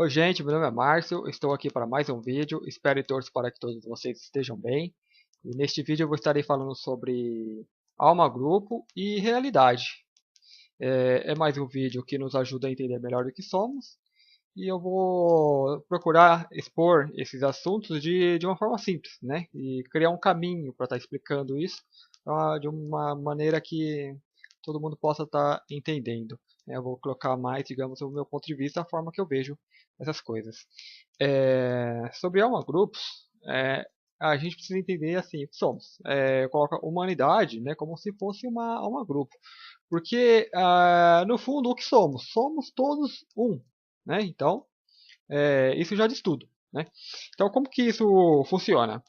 Oi gente, meu nome é Márcio, estou aqui para mais um vídeo, espero e torço para que todos vocês estejam bem. E neste vídeo eu estarei falando sobre alma grupo e realidade. É mais um vídeo que nos ajuda a entender melhor o que somos e eu vou procurar expor esses assuntos de uma forma simples, né? E criar um caminho para estar explicando isso de uma maneira que todo mundo possa estar entendendo. Eu vou colocar mais, digamos, o meu ponto de vista, a forma que eu vejo essas coisas. Sobre alma grupos, a gente precisa entender assim, o que somos. Coloca humanidade, né, como se fosse uma alma grupo. Porque, no fundo, o que somos? Somos todos um. Né? Então, isso já diz tudo. Né? Então, como que isso funciona?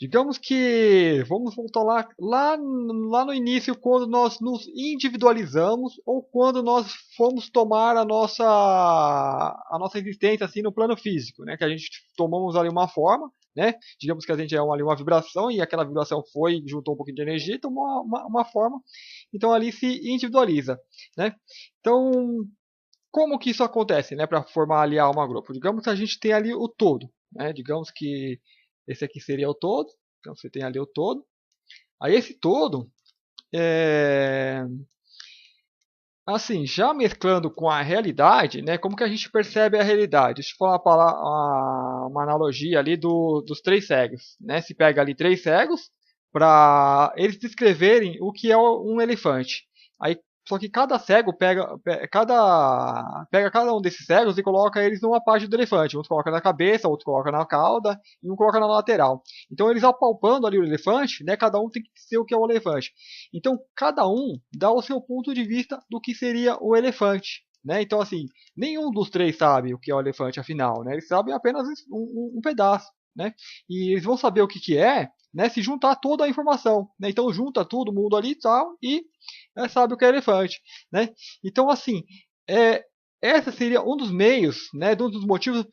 Digamos que vamos voltar lá no início, quando nós nos individualizamos ou quando nós fomos tomar a nossa existência assim no plano físico, né? Que a gente tomamos ali uma forma, né? Digamos que a gente é ali uma vibração e aquela vibração foi juntou um pouquinho de energia e tomou uma forma. Então ali se individualiza, né? Então como que isso acontece, né? Para formar ali a alma grupo? Digamos que a gente tem ali o todo, né? Digamos que esse aqui seria o todo. Então você tem ali o todo. Aí esse todo, é, assim, já mesclando com a realidade, né? Como que a gente percebe a realidade? Deixa eu falar uma analogia ali dos três cegos, né? Se pega ali três cegos para eles descreverem o que é um elefante. Aí só que cada cego pega cada um desses cegos e coloca eles numa parte do elefante. Um coloca na cabeça, outro coloca na cauda e um coloca na lateral. Então eles apalpando ali o elefante, né? Cada um tem que ser o que é o elefante. Então cada um dá o seu ponto de vista do que seria o elefante. Né? Então, assim, nenhum dos três sabe o que é o elefante, afinal. Né? Eles sabem apenas um pedaço. Né? E eles vão saber o que é, né? Se juntar toda a informação. Né? Então, junta todo mundo ali e tal, e sabe o que é elefante. Né? Então, assim, é, esse seria um dos meios, né? Um dos motivos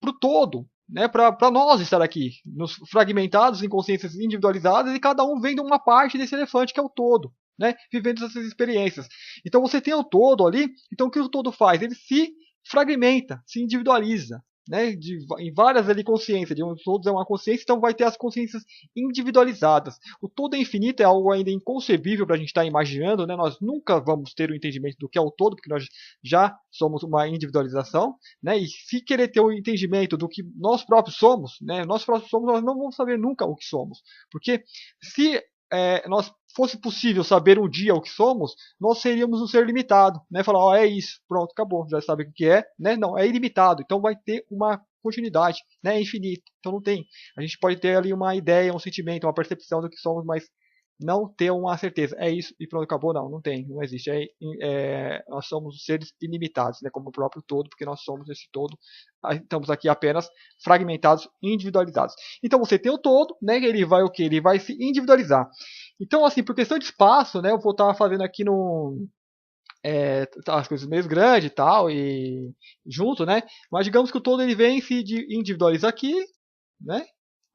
para o todo, né, para nós estar aqui, nos fragmentados em consciências individualizadas e cada um vendo uma parte desse elefante que é o todo, né, vivendo essas experiências. Então você tem o todo ali, então o que o todo faz? Ele se fragmenta, se individualiza. Né, em várias ali consciências, de um todos é uma consciência, então vai ter as consciências individualizadas. O todo é infinito é algo ainda inconcebível para a gente estar imaginando, né? Nós nunca vamos ter o entendimento do que é o todo, porque nós já somos uma individualização, né? E se querer ter o entendimento do que nós próprios somos, né? Nós próprios somos, nós não vamos saber nunca o que somos, porque se nós fosse possível saber um dia o que somos, nós seríamos um ser limitado, né? Falar, ó, é isso, pronto, acabou, já sabe o que é, né? Não, é ilimitado, então vai ter uma continuidade, né? É infinito, então não tem. A gente pode ter ali uma ideia, um sentimento, uma percepção do que somos, mas não ter uma certeza. É isso e pronto, acabou. Não, não tem, não existe. Nós somos seres ilimitados, né, como o próprio todo, porque nós somos esse todo. Estamos aqui apenas fragmentados, individualizados. Então você tem o todo, né? Ele vai o que? Ele vai se individualizar. Então, assim, por questão de espaço, né? Eu vou estar fazendo aqui no as coisas meio grandes e tal, e junto, né? Mas digamos que o todo ele vem se individualiza aqui, né?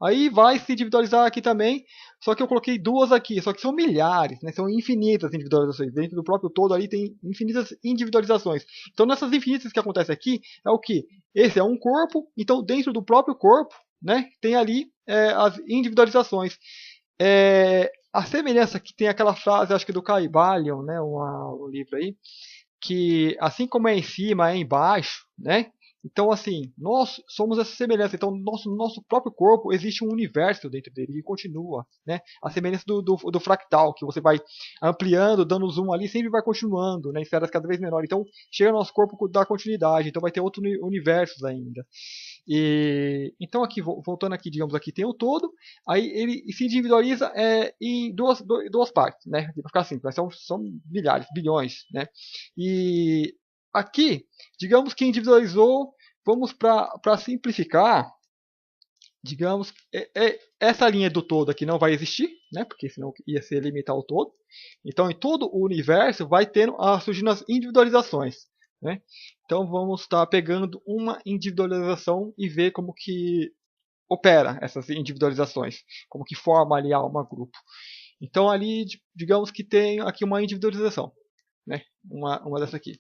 Aí vai se individualizar aqui também, só que eu coloquei duas aqui, só que são milhares, né? São infinitas individualizações. Dentro do próprio todo ali tem infinitas individualizações. Então nessas infinitas que acontece aqui, é o que? Esse é um corpo, então dentro do próprio corpo, né? Tem ali as individualizações. A semelhança que tem aquela frase, acho que do Caibalion, né? Um livro aí, que assim como é em cima, é embaixo, né? Então, assim, nós somos essa semelhança. Então, nosso próprio corpo existe um universo dentro dele e continua, né? A semelhança do fractal, que você vai ampliando, dando zoom ali, sempre vai continuando, né? Em esferas cada vez menores. Então, chega no nosso corpo da continuidade. Então, vai ter outros universos ainda. Então, aqui, voltando aqui, digamos, aqui tem o todo, aí ele se individualiza em duas partes, né? Para ficar simples, são milhares, bilhões, né? E aqui, digamos que individualizou, vamos para simplificar, digamos, essa linha do todo aqui não vai existir, né? Porque senão ia ser limitar o todo. Então, em todo o universo vai tendo surgindo as individualizações, né? Então, vamos estar pegando uma individualização e ver como que opera essas individualizações, como que forma ali a alma grupo. Então, ali, digamos que tem aqui uma individualização, né? Uma dessa aqui.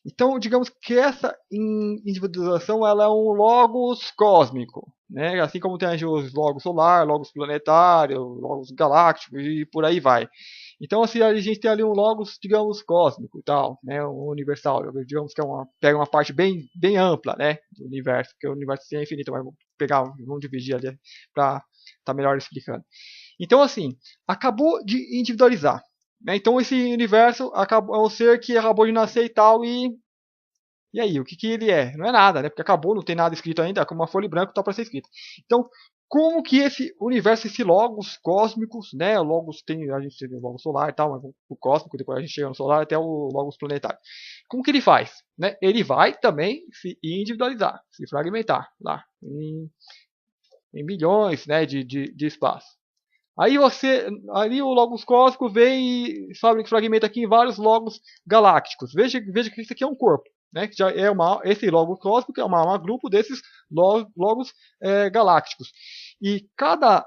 Então, digamos que essa individualização ela é um logos cósmico, né? Assim como tem os logos solar, logos planetário, logos galácticos e por aí vai. Então, assim, a gente tem ali um logos, digamos, cósmico e tal, né? Um universal, digamos que pega uma parte bem ampla, né? Do universo, porque o universo é infinito, mas vamos dividir ali para estar melhor explicando. Então, assim, acabou de individualizar. Né? Então, esse universo é um ser que acabou de nascer e tal, e aí, o que ele é? Não é nada, né? Porque acabou, não tem nada escrito ainda, é como uma folha em branco, tá para ser escrito. Então, como que esse universo, esse logos cósmicos, né? O logos a gente tem o logos solar e tal, mas o cósmico, depois a gente chega no solar até o logos planetário. Como que ele faz? Né? Ele vai também se individualizar, se fragmentar lá em milhões, né, de espaço. Ali o logos cósmico vem e fragmenta aqui em vários logos galácticos. Veja que isso aqui é um corpo, né? Que já é esse logo cósmico é um grupo desses logos galácticos. E cada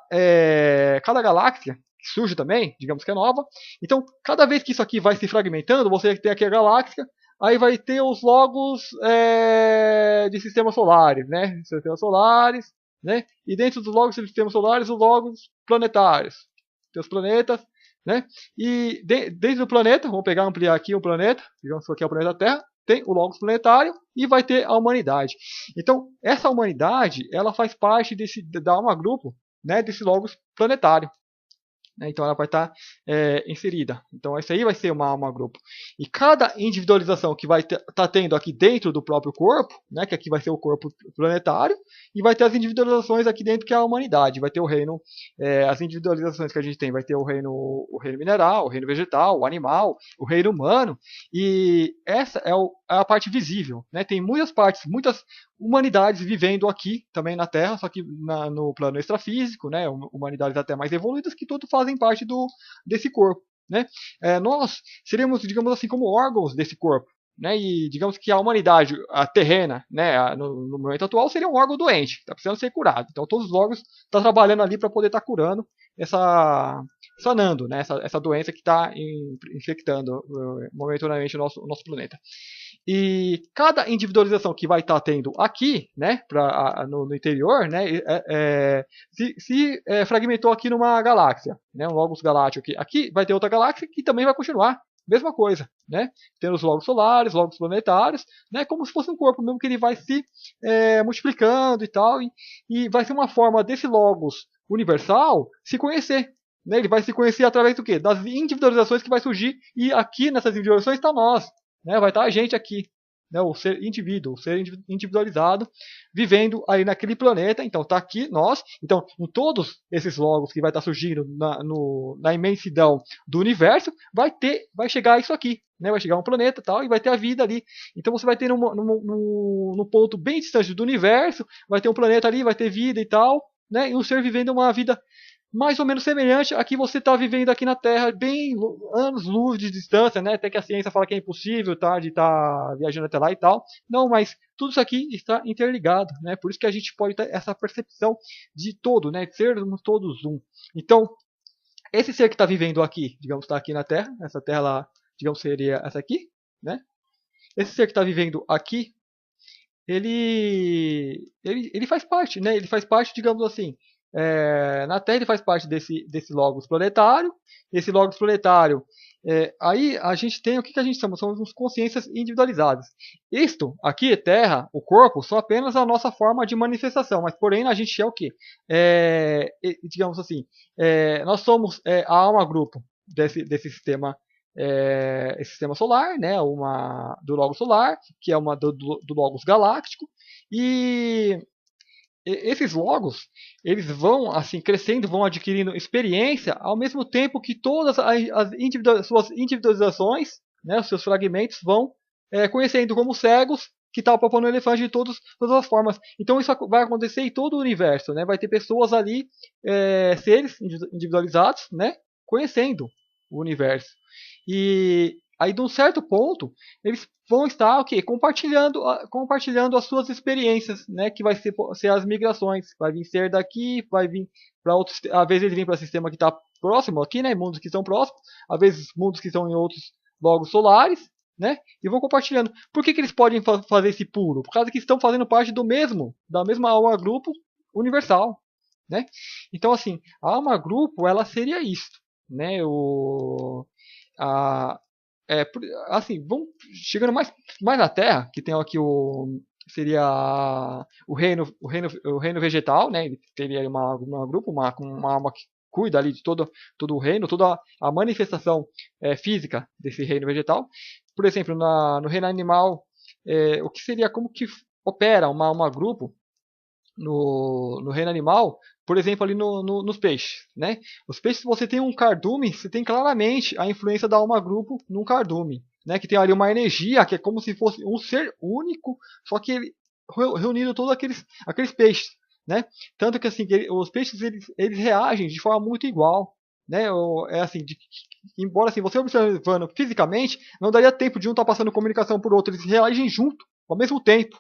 galáxia que surge também, digamos que é nova. Então, cada vez que isso aqui vai se fragmentando, você tem aqui a galáxia, aí vai ter os logos de sistemas solares, né? Sistemas solares, né? E dentro dos logos dos sistemas solares, os logos planetários. Tem os planetas, né? E dentro do planeta, vamos ampliar aqui um planeta, digamos que aqui é o planeta Terra, tem o logos planetário e vai ter a humanidade. Então, essa humanidade, ela faz parte da alma grupo, né, desse logos planetário. Então ela vai estar inserida. Então esse aí vai ser uma alma grupo. E cada individualização que vai estar tendo aqui dentro do próprio corpo, né, que aqui vai ser o corpo planetário, e vai ter as individualizações aqui dentro que é a humanidade. Vai ter o reino, as individualizações que a gente tem, vai ter o reino mineral, o reino vegetal, o animal, o reino humano. E essa é a parte visível. Né? Tem muitas partes, muitas humanidades vivendo aqui também na Terra, só que no plano extrafísico, né, humanidades até mais evoluídas que tudo fazem parte desse corpo. Né? Nós seríamos, digamos assim, como órgãos desse corpo. Né? E digamos que a humanidade, a terrena, né, no momento atual, seria um órgão doente, está precisando ser curado. Então todos os órgãos estão trabalhando ali para poder estar curando sanando, né, essa doença que está infectando momentaneamente o nosso planeta. E cada individualização que vai estar tendo aqui, né, no interior, né, se fragmentou aqui numa galáxia, né, um logos galáctico aqui. Aqui vai ter outra galáxia que também vai continuar. Mesma coisa, né? Tem os logos solares, logos planetários, né? Como se fosse um corpo mesmo que ele vai se multiplicando e tal, e vai ser uma forma desse logos universal se conhecer. Né? Ele vai se conhecer através do quê? Das individualizações que vai surgir, e aqui nessas individualizações está nós. Né? Vai estar a gente aqui, né? O ser indivíduo, o ser individualizado, vivendo aí naquele planeta. Então está aqui nós. Então, em todos esses logos que vai estar surgindo na imensidão do universo, vai chegar isso aqui. Né? Vai chegar um planeta tal, e vai ter a vida ali. Então você vai ter num ponto bem distante do universo, vai ter um planeta ali, vai ter vida e tal, né? E um ser vivendo uma vida mais ou menos semelhante a que você está vivendo aqui na Terra, bem anos-luz de distância, né? Até que a ciência fala que é impossível, tá? De estar viajando até lá e tal. Não, mas tudo isso aqui está interligado, né? Por isso que a gente pode ter essa percepção de todo, né? De sermos todos um. Então, esse ser que está vivendo aqui, digamos, está aqui na Terra, essa Terra lá, digamos, seria essa aqui, né? Esse ser que está vivendo aqui, ele faz parte, né? Ele faz parte, digamos assim, na Terra ele faz parte desse logos planetário. Esse logos planetário, aí a gente tem o que a gente chama, são as consciências individualizadas. Isto aqui, Terra, o corpo, são apenas a nossa forma de manifestação, mas porém a gente é o quê? Digamos assim, nós somos a alma grupo desse sistema. Esse sistema solar, né, uma do Logos solar, que é uma do Logos galáctico, e esses logos eles vão assim crescendo, vão adquirindo experiência, ao mesmo tempo que todas suas individualizações, né, os seus fragmentos vão conhecendo como cegos que está propondo o elefante de todas as formas. Então isso vai acontecer em todo o universo, né? Vai ter pessoas ali, seres individualizados, né, conhecendo o universo. E aí, de um certo ponto, eles vão estar compartilhando as suas experiências, né? Que vai ser as migrações. Vai vir ser daqui, vai vir para outros. Às vezes ele vem para o sistema que está próximo aqui, né? Mundos que estão próximos, às vezes mundos que estão em outros logos solares, né? E vão compartilhando. Por que eles podem fazer esse pulo? Por causa que estão fazendo parte da mesma alma grupo universal, né? Então, assim, a alma grupo, ela seria isso, né? A, assim, vamos chegando mais na Terra, que tem aqui seria o reino vegetal, né? Ele teria uma grupo, uma alma que cuida ali de todo o reino, toda a manifestação física desse reino vegetal. Por exemplo, no reino animal, o que seria como que opera uma grupo no reino animal, por exemplo, ali nos peixes, né? Os peixes, você tem um cardume, você tem claramente a influência da alma grupo num cardume, né? Que tem ali uma energia que é como se fosse um ser único, só que ele reunindo todos aqueles peixes, né? Tanto que assim, os peixes eles reagem de forma muito igual, né? É assim, embora assim, você observando fisicamente, não daria tempo de um estar passando comunicação por outro, eles reagem junto, ao mesmo tempo,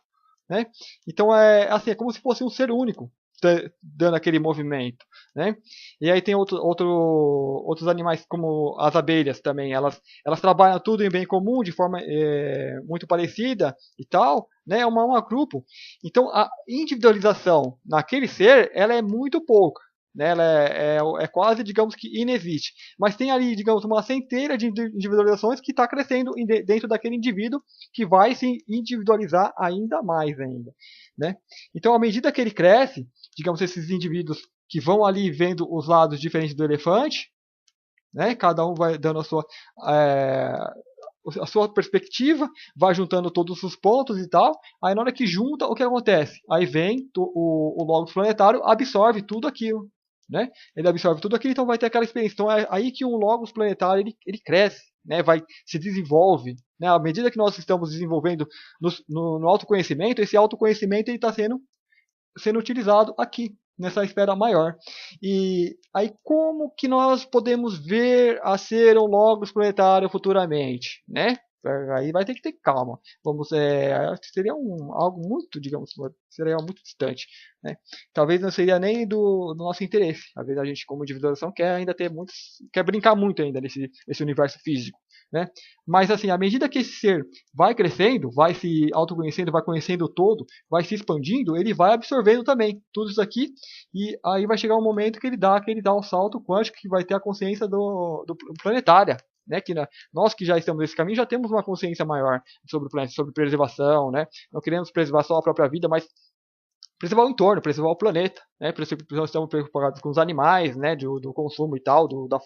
né? Então assim, é como se fosse um ser único dando aquele movimento, né? E aí tem outros animais como as abelhas também, elas trabalham tudo em bem comum de forma muito parecida e tal, né? É uma grupo. Então a individualização naquele ser, ela é muito pouca. Né, ela é quase, digamos que, inexiste. Mas tem ali, digamos, uma centelha de individualizações que está crescendo dentro daquele indivíduo que vai se individualizar ainda mais ainda. Né? Então, à medida que ele cresce, digamos, esses indivíduos que vão ali vendo os lados diferentes do elefante, né? Cada um vai dando a sua perspectiva, vai juntando todos os pontos e tal. Aí na hora que junta, o que acontece? Aí vem o Logos planetário, absorve tudo aquilo. Né? Ele absorve tudo aquilo, então vai ter aquela experiência. Então é aí que um Logos planetário ele cresce, né? Se desenvolve. Né? À medida que nós estamos desenvolvendo no autoconhecimento, esse autoconhecimento está sendo utilizado aqui, nessa esfera maior. E aí como que nós podemos ver a ser um Logos planetário futuramente, né? Aí vai ter que ter calma. Seria algo muito, digamos, seria muito distante, né? Talvez não seria nem do nosso interesse. Às vezes a gente, como individuação, quer brincar muito ainda nesse universo físico, né? Mas assim, à medida que esse ser vai crescendo, vai se autoconhecendo, vai conhecendo o todo, vai se expandindo, ele vai absorvendo também tudo isso aqui, e aí vai chegar um momento que ele dá um salto quântico, que vai ter a consciência do planetária, né? Nós que já estamos nesse caminho já temos uma consciência maior sobre o planeta, sobre preservação, né? Não queremos preservar só a própria vida, mas preservar o entorno, preservar o planeta, né? Por isso nós estamos preocupados com os animais, né? Do consumo e tal, da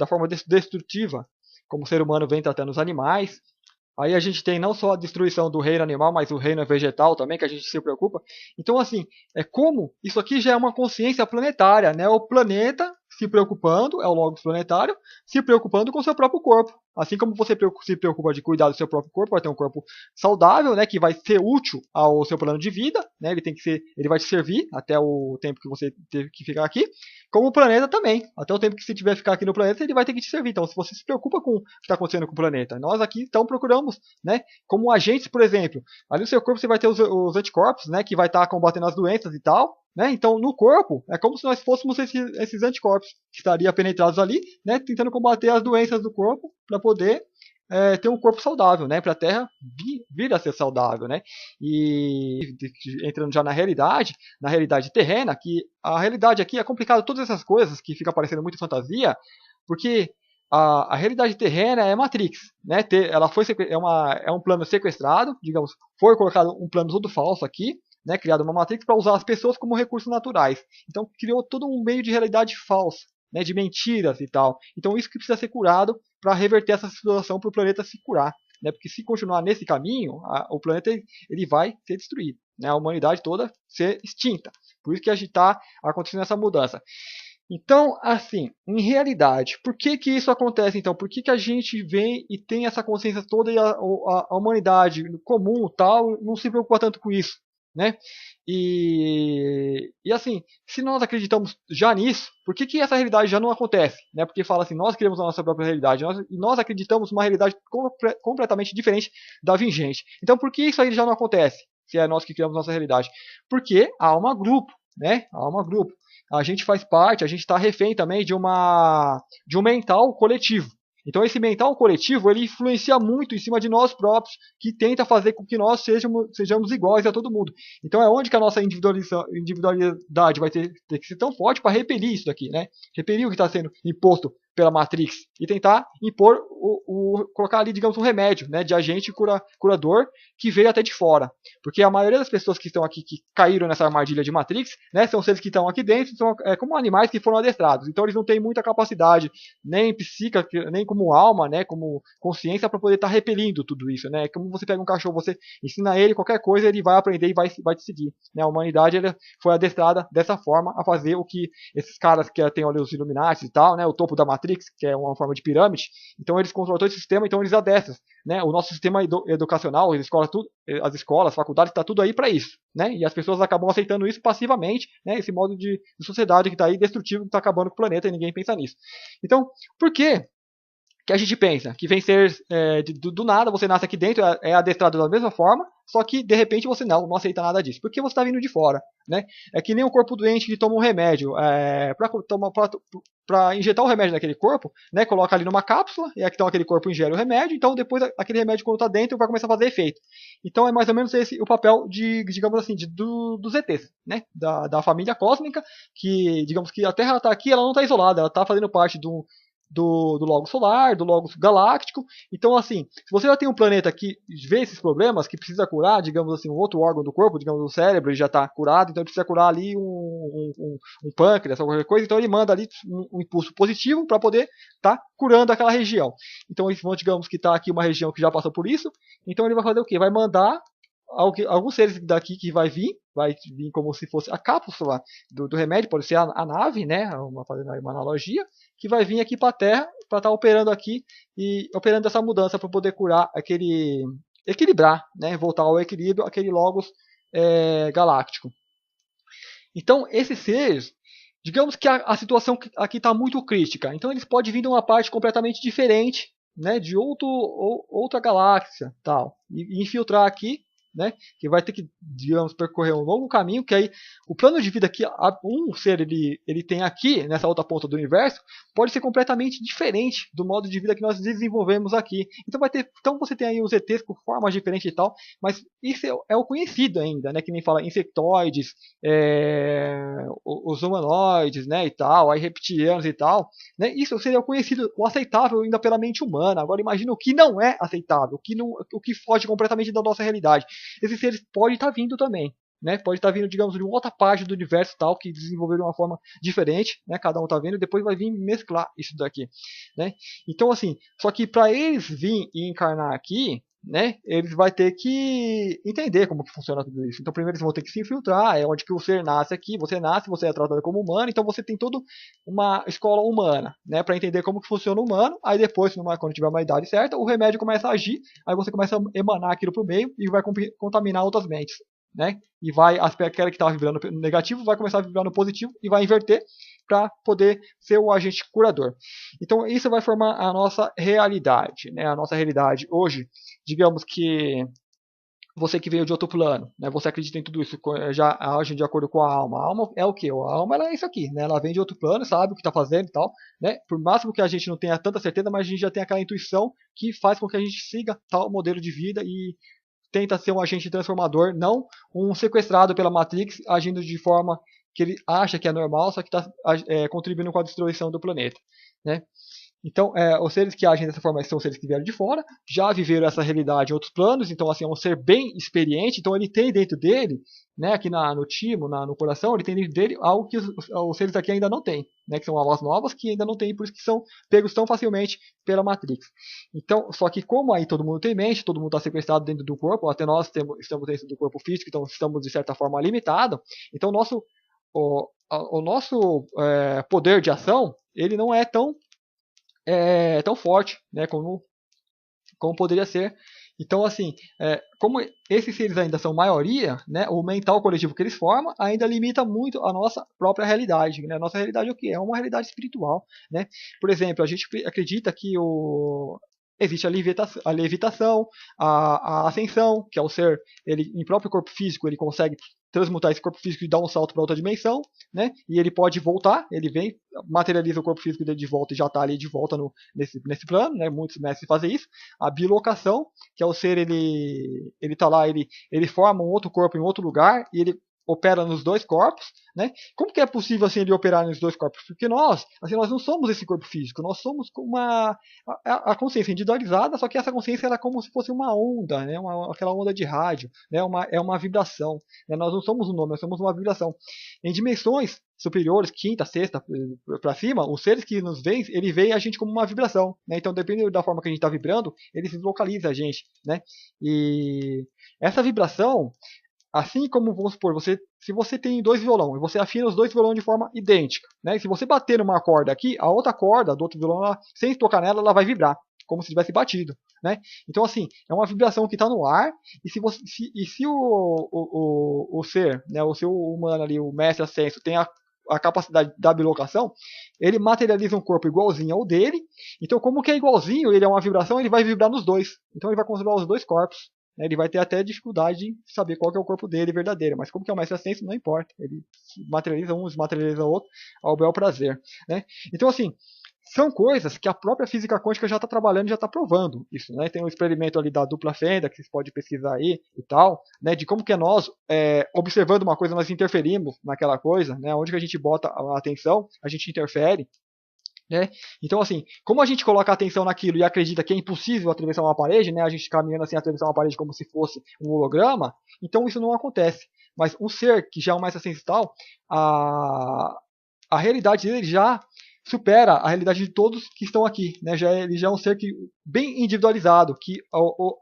forma destrutiva como o ser humano vem tratando os animais. Aí a gente tem não só a destruição do reino animal, mas o reino vegetal também, que a gente se preocupa. Então, assim, como isso aqui já é uma consciência planetária, né? O planeta se preocupando, é o Logos planetário, se preocupando com o seu próprio corpo. Assim como você se preocupa de cuidar do seu próprio corpo, vai ter um corpo saudável, né, que vai ser útil ao seu plano de vida, né, ele vai te servir até o tempo que você teve que ficar aqui, como o planeta também, até o tempo que você tiver que ficar aqui no planeta, ele vai ter que te servir. Então, se você se preocupa com o que está acontecendo com o planeta, nós aqui então procuramos, né, como agentes, por exemplo, ali no seu corpo você vai ter os anticorpos, né, que vai estar combatendo as doenças e tal, né? Então, no corpo, é como se nós fôssemos esses anticorpos que estariam penetrados ali, né? Tentando combater as doenças do corpo para poder ter um corpo saudável, né? Para a Terra vir a ser saudável, né? E entrando já na realidade terrena, que a realidade aqui é complicada, todas essas coisas que fica parecendo muito fantasia, porque a realidade terrena é Matrix, né? Ela é um plano sequestrado, digamos, foi colocado um plano todo falso aqui, né, criado uma Matrix para usar as pessoas como recursos naturais. Então criou todo um meio de realidade falsa, né, de mentiras e tal. Então isso que precisa ser curado para reverter essa situação para o planeta se curar. Né, porque se continuar nesse caminho, o planeta ele vai ser destruído. Né, a humanidade toda ser extinta. Por isso que está acontecendo essa mudança. Então, assim, em realidade, por que isso acontece então? Por que a gente vem e tem essa consciência toda e a humanidade comum tal não se preocupa tanto com isso? Né? E assim, se nós acreditamos já nisso, por que essa realidade já não acontece? Né? Porque fala assim, nós criamos a nossa própria realidade, nós acreditamos numa realidade completamente diferente da vigente. Então por que isso aí já não acontece? Se é nós que criamos nossa realidade? Porque há uma grupo, né? Há uma grupo. A gente faz parte, a gente está refém também de um mental coletivo. Então esse mental coletivo, ele influencia muito em cima de nós próprios, que tenta fazer com que nós sejamos iguais a todo mundo. Então é onde que a nossa individualidade vai ter que ser tão forte para repelir isso daqui, né? Repelir o que está sendo imposto pela Matrix e tentar impor colocar ali, digamos, um remédio, né, de agente curador que veio até de fora. Porque a maioria das pessoas que estão aqui, que caíram nessa armadilha de Matrix, né, são seres que estão aqui dentro, são como animais que foram adestrados. Então eles não têm muita capacidade, nem psíquica, nem como alma, né, como consciência, para poder estar repelindo tudo isso, né? Como você pega um cachorro, você ensina ele qualquer coisa, ele vai aprender e vai te seguir. Né? A humanidade foi adestrada dessa forma a fazer o que esses caras que tem ali os Illuminati e tal, né, o topo da Matrix, que é uma forma de pirâmide, então eles controlam todo esse sistema, então eles adestram, né? O nosso sistema educacional, as escolas, faculdades, está tudo aí para isso, né? E as pessoas acabam aceitando isso passivamente, né? Esse modo de sociedade que está aí destrutivo, que está acabando com o planeta e ninguém pensa nisso. Então, por que a gente pensa que vem ser do nada, você nasce aqui dentro, é adestrado da mesma forma, só que de repente você não aceita nada disso, porque você está vindo de fora, né? É que nem um corpo doente que toma um remédio, para injetar o remédio naquele corpo, né? Coloca ali numa cápsula, e então aquele corpo ingere o remédio, então depois aquele remédio quando está dentro vai começar a fazer efeito. Então é mais ou menos esse o papel digamos assim, dos ETs, né? Da família cósmica, que digamos que a Terra está aqui, ela não está isolada, ela está fazendo parte do Logos Solar, do Logos Galáctico. Então, assim, se você já tem um planeta que vê esses problemas, que precisa curar, digamos assim, um outro órgão do corpo, digamos o cérebro, ele já está curado, então ele precisa curar ali um pâncreas ou qualquer coisa, então ele manda ali um impulso positivo para poder estar curando aquela região. Então, digamos que está aqui uma região que já passou por isso, então ele vai fazer o quê? Vai mandar alguns seres daqui que vai vir como se fosse a cápsula do remédio, pode ser a nave, né, fazendo uma analogia, que vai vir aqui para a Terra para estar operando aqui e operando essa mudança para poder curar equilibrar, né, voltar ao equilíbrio, aquele logos galáctico. Então esses seres, digamos que a situação aqui está muito crítica, então eles podem vir de uma parte completamente diferente, né, de outra galáxia, tal, e infiltrar aqui, né, que vai ter que, digamos, percorrer um longo caminho, que aí o plano de vida que um ser ele tem aqui, nessa outra ponta do universo, pode ser completamente diferente do modo de vida que nós desenvolvemos aqui. Então você tem aí os ETs com formas diferentes e tal, mas isso é o conhecido ainda, né, que nem fala insectoides, os humanoides, né, e tal, aí reptilianos e tal, né, isso seria o conhecido, o aceitável ainda pela mente humana. Agora imagina o que não é aceitável, o que foge completamente da nossa realidade. Esses seres podem estar vindo também, né? Pode estar vindo, digamos, de uma outra parte do universo tal, que desenvolveram de uma forma diferente, né? Cada um está vendo, e depois vai vir mesclar isso daqui, né? Então, assim, só que para eles vir e encarnar aqui, né? Eles vão ter que entender como que funciona tudo isso. Então, primeiro eles vão ter que se infiltrar, é onde que o ser nasce aqui, você é tratado como humano, então você tem toda uma escola humana, né? Para entender como que funciona o humano. Aí depois, quando tiver uma idade certa, o remédio começa a agir, aí você começa a emanar aquilo para o meio e vai contaminar outras mentes, né? E aquela que estava vibrando no negativo vai começar a vibrar no positivo e vai inverter para poder ser o agente curador. Então isso vai formar a nossa realidade, né? A nossa realidade hoje, digamos que você que veio de outro plano, né? Você acredita em tudo isso, já age de acordo com a alma. A alma é o quê? A alma ela é isso aqui, né? Ela vem de outro plano, sabe o que está fazendo e tal, né? Por máximo que a gente não tenha tanta certeza, mas a gente já tem aquela intuição que faz com que a gente siga tal modelo de vida e tenta ser um agente transformador, não um sequestrado pela Matrix, agindo de forma que ele acha que é normal, só que está contribuindo com a destruição do planeta, né? Então, os seres que agem dessa forma são seres que vieram de fora, já viveram essa realidade em outros planos, então assim, é um ser bem experiente, então ele tem dentro dele, né, aqui no timo, no coração, ele tem dentro dele algo que os seres aqui ainda não têm, né, que são almas novas que ainda não têm, por isso que são pegos tão facilmente pela Matrix. Então, só que como aí todo mundo tem mente, todo mundo está sequestrado dentro do corpo, até nós estamos dentro do corpo físico, então estamos de certa forma limitados, então o nosso poder de ação, ele não é tão forte, né, como poderia ser. Então, assim, como esses seres ainda são maioria, né, o mental coletivo que eles formam ainda limita muito a nossa própria realidade. Né? A nossa realidade é o quê? É uma realidade espiritual. Né? Por exemplo, a gente acredita que existe a levitação, a ascensão, que é o ser, ele em próprio corpo físico, ele consegue transmutar esse corpo físico e dar um salto para outra dimensão, né? E ele pode voltar, ele vem, materializa o corpo físico dele de volta e já está ali de volta nesse plano, né? Muitos mestres fazem isso. A bilocação, que é o ser, ele tá lá, ele forma um outro corpo em outro lugar e ele opera nos dois corpos, né? Como que é possível assim ele operar nos dois corpos? Porque nós não somos esse corpo físico, nós somos a consciência individualizada, só que essa consciência ela é como se fosse uma onda, né? Aquela onda de rádio, né? É uma vibração, né? Nós não somos um nome, nós somos uma vibração. Em dimensões superiores, quinta, sexta, para cima, os seres que nos veem, ele vê a gente como uma vibração, né? Então, dependendo da forma que a gente está vibrando, ele se localiza a gente, né? E essa vibração, assim como, vamos supor, se você tem dois violões e você afina os dois violões de forma idêntica, né? Se você bater numa corda aqui, a outra corda do outro violão, sem tocar nela, ela vai vibrar, como se tivesse batido, né? Então, assim, é uma vibração que está no ar, e se o ser, né, o seu humano ali, o mestre ascenso, tem a capacidade da bilocação, ele materializa um corpo igualzinho ao dele. Então, como que é igualzinho, ele é uma vibração, ele vai vibrar nos dois. Então, ele vai controlar os dois corpos. Ele vai ter até dificuldade de saber qual que é o corpo dele verdadeiro, mas como que é o mestre ascenso, não importa. Ele materializa um, desmaterializa o outro, ao bel prazer, né? Então, assim, são coisas que a própria física quântica já está trabalhando, já está provando isso, né? Tem um experimento ali da dupla fenda, que vocês podem pesquisar aí e tal, né? De como que nós, observando uma coisa, nós interferimos naquela coisa, né? Onde que a gente bota a atenção, a gente interfere, né? Então, assim, como a gente coloca a atenção naquilo e acredita que é impossível atravessar uma parede, né? A gente caminhando assim, atravessar uma parede como se fosse um holograma, então isso não acontece. Mas um ser que já é um mestre ascensional, a realidade dele já supera a realidade de todos que estão aqui, né? Ele já é um ser bem individualizado, que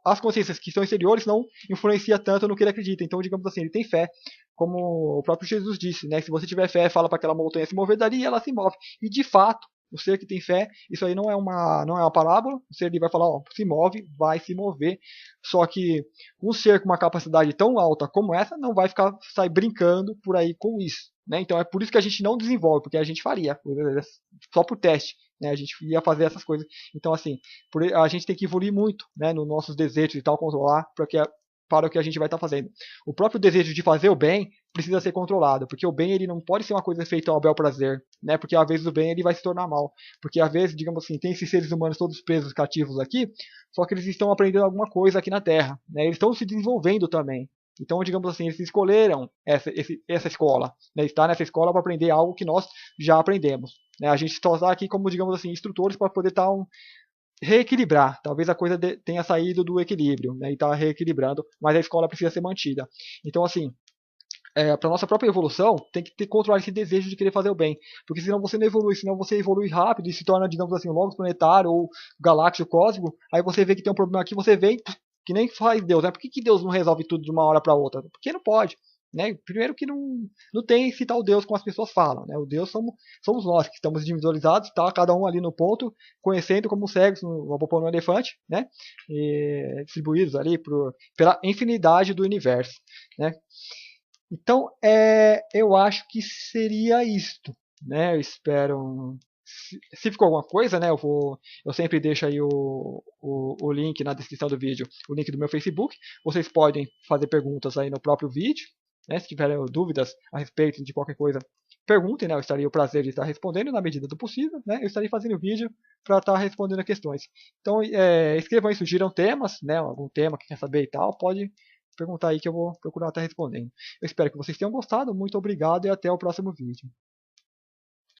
as consciências que são exteriores não influenciam tanto no que ele acredita. Então, digamos assim, ele tem fé, como o próprio Jesus disse, né? Se você tiver fé, fala para aquela montanha se mover dali e ela se move. E de fato, o ser que tem fé, isso aí não é uma parábola, o ser ele vai falar, ó, se move, vai se mover. Só que um ser com uma capacidade tão alta como essa não vai sair brincando por aí com isso, né? Então é por isso que a gente não desenvolve, porque a gente faria só por teste, né? A gente ia fazer essas coisas. Então, assim, a gente tem que evoluir muito, né, nos nossos desejos e tal, controlar para o que a gente vai estar fazendo. O próprio desejo de fazer o bem precisa ser controlado, porque o bem ele não pode ser uma coisa feita ao bel prazer, né? Porque às vezes o bem ele vai se tornar mal, porque às vezes, digamos assim, tem esses seres humanos todos presos, cativos aqui, só que eles estão aprendendo alguma coisa aqui na Terra, né? Eles estão se desenvolvendo também. Então, digamos assim, eles escolheram essa escola, né? Estar nessa escola para aprender algo que nós já aprendemos, né? A gente só está aqui como, digamos assim, instrutores para poder estar reequilibrar. Talvez a coisa tenha saído do equilíbrio, né? E está reequilibrando, mas a escola precisa ser mantida. Então, assim, para nossa própria evolução, tem que controlar esse desejo de querer fazer o bem. Porque senão você não evolui, senão você evolui rápido e se torna, digamos assim, um logos planetário ou galáxio cósmico. Aí você vê que tem um problema aqui, você vem, que nem faz Deus, né? Por que Deus não resolve tudo de uma hora para outra? Porque não pode. Né? Primeiro que não tem esse tal Deus como as pessoas falam, né? O Deus somos nós que estamos individualizados, tá? Cada um ali no ponto, conhecendo como cegos no popô no elefante, né? E distribuídos ali pela infinidade do universo, né? Então, eu acho que seria isto, né? Eu espero. Se ficou alguma coisa, né? Eu sempre deixo aí o link na descrição do vídeo, o link do meu Facebook. Vocês podem fazer perguntas aí no próprio vídeo, né? Se tiverem dúvidas a respeito de qualquer coisa, perguntem, né? Eu estarei o prazer de estar respondendo na medida do possível, né? Eu estarei fazendo vídeo para estar respondendo a questões. Então, escrevam aí, sugiram temas, né? Algum tema que quer saber e tal, pode perguntar aí que eu vou procurar estar respondendo. Eu espero que vocês tenham gostado, muito obrigado e até o próximo vídeo.